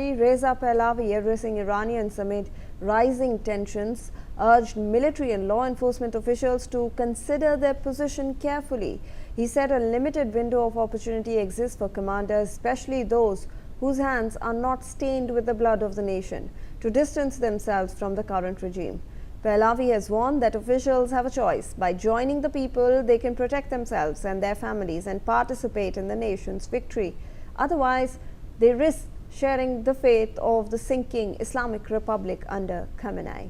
Reza Pahlavi, addressing Iranians amid rising tensions, urged military and law enforcement officials to consider their position carefully. He said a limited window of opportunity exists for commanders, especially those whose hands are not stained with the blood of the nation, to distance themselves from the current regime. Pahlavi has warned that officials have a choice. By joining the people, they can protect themselves and their families and participate in the nation's victory. Otherwise, they risk sharing the fate of the sinking Islamic Republic under Khamenei.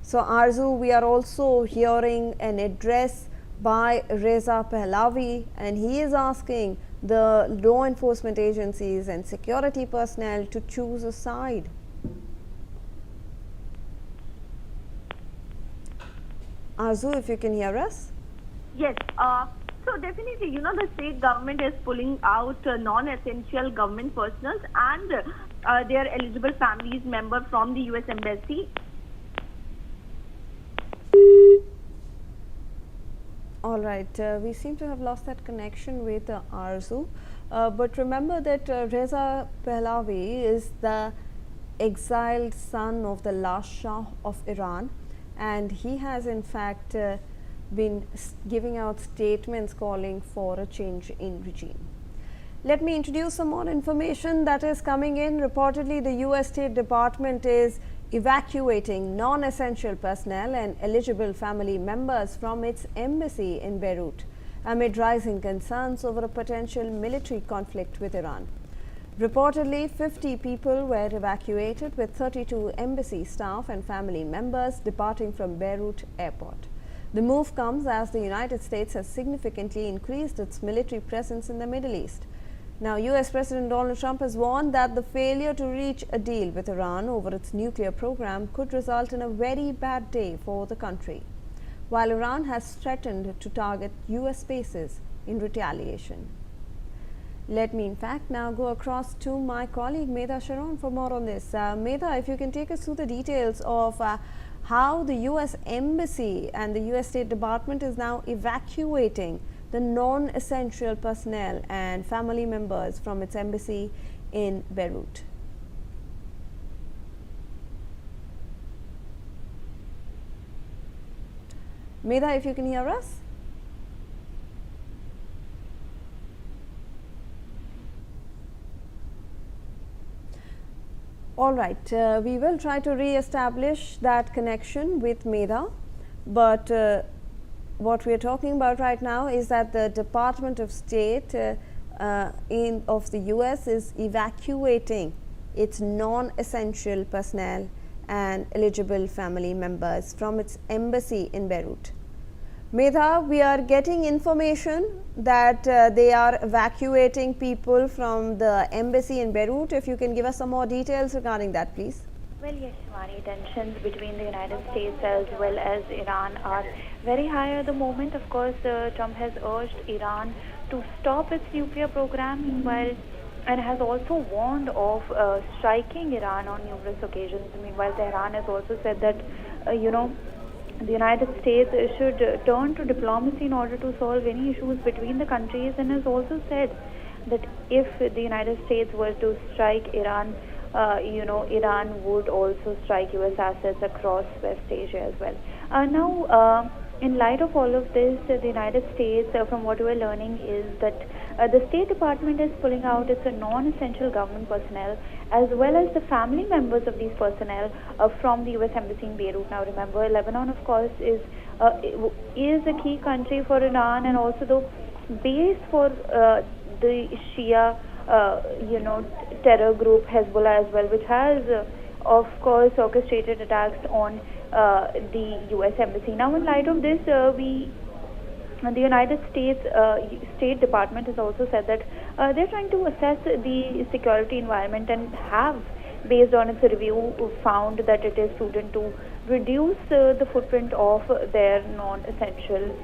So, Arzu, we are also hearing an address by Reza Pahlavi, and he is asking the law enforcement agencies and security personnel to choose a side. Arzu, if you can hear us. Yes. So definitely, the state government is pulling out non-essential government personnel and their eligible families member from the U.S. Embassy. All right, we seem to have lost that connection with Arzu. But remember that Reza Pahlavi is the exiled son of the last Shah of Iran, and he has in fact been giving out statements calling for a change in regime. Let me introduce some more information that is coming in. Reportedly, the U.S. State Department is evacuating non-essential personnel and eligible family members from its embassy in Beirut amid rising concerns over a potential military conflict with Iran. Reportedly, 50 people were evacuated, with 32 embassy staff and family members departing from Beirut airport. The move comes as the United States has significantly increased its military presence in the Middle East. Now, U.S. President Donald Trump has warned that the failure to reach a deal with Iran over its nuclear program could result in a very bad day for the country, while Iran has threatened to target U.S. bases in retaliation. Let me in fact now go across to my colleague Medha Sharon for more on this. Medha, if you can take us through the details of how the U.S. Embassy and the U.S. State Department is now evacuating the non-essential personnel and family members from its embassy in Beirut. Medha, if you can hear us. All right, we will try to re-establish that connection with Medha, but what we are talking about right now is that the Department of State of the US is evacuating its non-essential personnel and eligible family members from its embassy in Beirut. Medha, we are getting information that they are evacuating people from the embassy in Beirut. If you can give us some more details regarding that, please. Well, yes, Shivani, tensions between the United States as well as Iran are very high at the moment. Of course, Trump has urged Iran to stop its nuclear program, and has also warned of striking Iran on numerous occasions. Meanwhile, Tehran has also said that, the United States should turn to diplomacy in order to solve any issues between the countries, and has also said that if the United States were to strike Iran, Iran would also strike U.S. assets across West Asia as well. Now, in light of all of this, the United States, from what we're learning, is that the State Department is pulling out its non-essential government personnel as well as the family members of these personnel from the U.S. Embassy in Beirut. Now, remember, Lebanon, of course, is a key country for Iran and also the base for the Shia terror group Hezbollah as well, which has of course orchestrated attacks on the U.S. Embassy. Now, in light of this, the United States State Department has also said that they're trying to assess the security environment and have, based on its review, found that it is prudent to reduce the footprint of their non-essential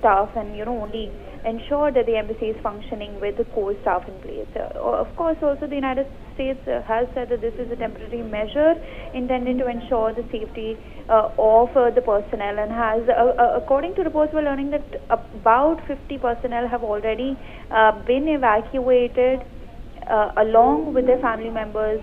staff and only ensure that the embassy is functioning with the core staff in place. Of course, also the United States has said that this is a temporary measure intended to ensure the safety of the personnel, and has, according to reports, we're learning that about 50 personnel have already been evacuated along with their family members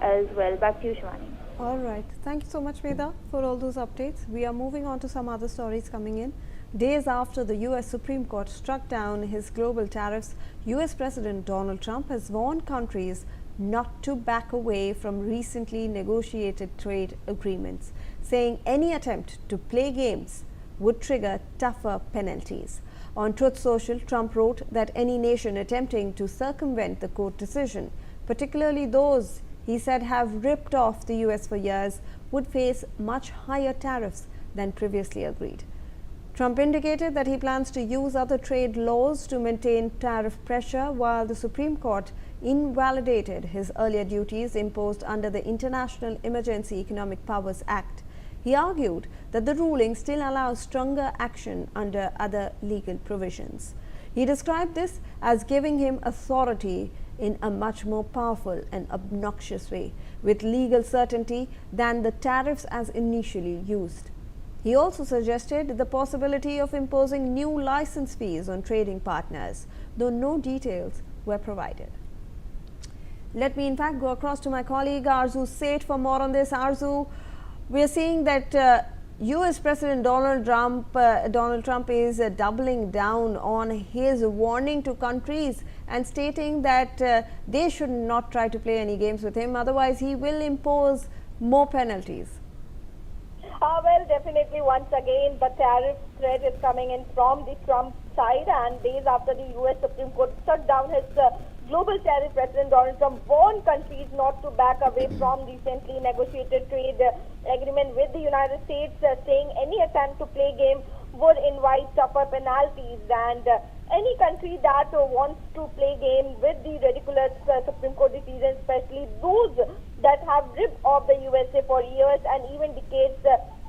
as well. Back to you, Shivani. All right. Thank you so much, Veda, for all those updates. We are moving on to some other stories coming in. Days after the US Supreme Court struck down his global tariffs, US President Donald Trump has warned countries not to back away from recently negotiated trade agreements, saying any attempt to play games would trigger tougher penalties. On Truth Social, Trump wrote that any nation attempting to circumvent the court decision, particularly those he said have ripped off the US for years, would face much higher tariffs than previously agreed. Trump indicated that he plans to use other trade laws to maintain tariff pressure, while the Supreme Court invalidated his earlier duties imposed under the International Emergency Economic Powers Act. He argued that the ruling still allows stronger action under other legal provisions. He described this as giving him authority in a much more powerful and obnoxious way, with legal certainty, than the tariffs as initially used. He also suggested the possibility of imposing new license fees on trading partners, though no details were provided. Let me in fact go across to my colleague Arzu Seth for more on this. Arzu, we are seeing that US President Donald Trump is doubling down on his warning to countries and stating that they should not try to play any games with him, otherwise he will impose more penalties. Well, definitely, once again, the tariff threat is coming in from the Trump side, and days after the U.S. Supreme Court shut down his global tariff, President Donald Trump warned countries not to back away from recently negotiated trade agreement with the United States, saying any attempt to play game would invite tougher penalties, and any country that wants to play game with the ridiculous Supreme Court decision, especially those that have ripped off the USA for years and even decades,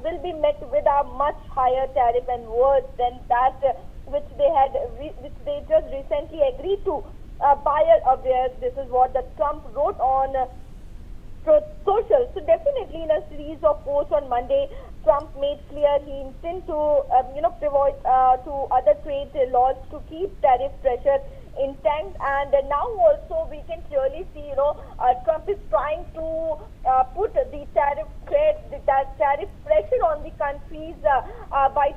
will be met with a much higher tariff and worse than that which they just recently agreed to. Buyer aware, this is what the Trump wrote on Truth Social. So definitely, in a series of posts on Monday, Trump made clear he intends to pivot to other trade laws to keep tariff pressure intact, and now also we can clearly see Trump is trying to put the tariff threat, the tariff pressure on the countries by